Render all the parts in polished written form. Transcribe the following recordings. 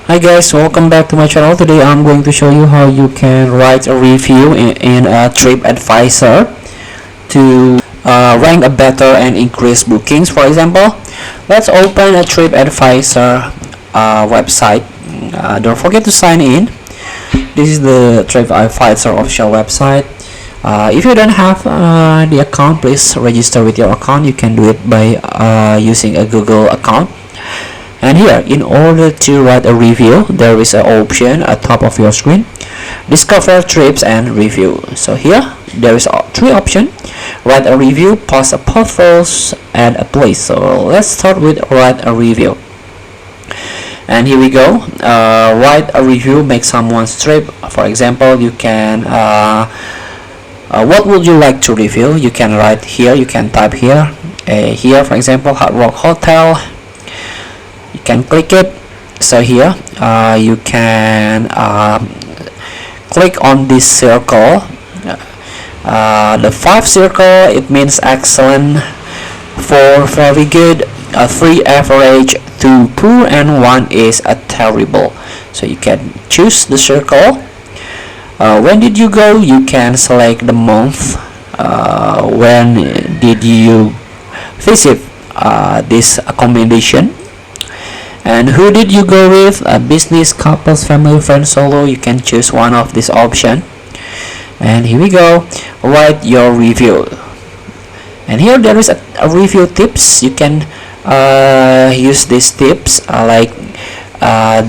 Hi guys, welcome back to my channel. Today I'm going to show you how you can write a review in a TripAdvisor to rank a better and increase bookings. For example, let's open a TripAdvisor website. Don't forget to sign in. This is the TripAdvisor official website. If you don't have the account, please register with your account. You can do it by using a Google account. And here, in order to write a review, there is an option at top of your screen: discover trips and review. So here there is three options: write a review, post a post, and a place. So let's start with write a review. And here we go. Write a review, make someone's trip. For example, you can what would you like to review? You can write here. You can type here. Here, for example, Hard Rock Hotel. You can click it. So here you can click on this circle. The 5 circle, it means excellent, 4 very good, 3 average, 2 poor, and 1 is a terrible. So you can choose the circle. When did you go? You can select the month. When did you visit this accommodation? And who did you go with? Business, couples, family, friends, solo. You can choose one of this option. And here we go. Write your review. And here there is a review tips. You can use these tips like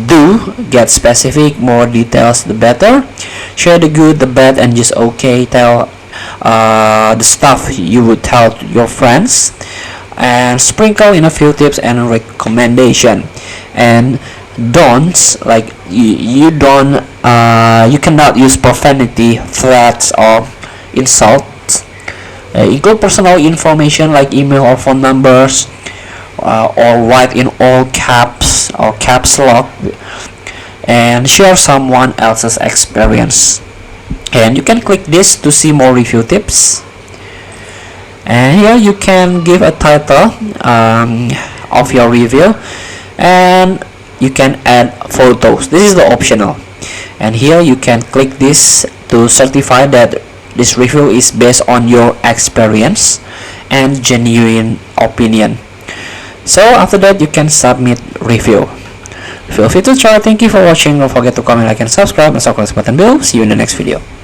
do, get specific, more details the better, share the good, the bad, and just okay. Tell the stuff you would tell your friends, and sprinkle in a few tips and recommendation. And don'ts, like you don't you cannot use profanity, threats, or insults. Include personal information like email or phone numbers, or write in all caps or caps lock, and share someone else's experience. And you can click this to see more review tips. And here you can give a title of your review, and you can add photos. This is the optional. And here you can click this to certify that this review is based on your experience and genuine opinion. So after that, you can submit review. Feel free to try. Thank you for watching. Don't forget to comment, like, and subscribe, and subscribe button below. See you in the next video.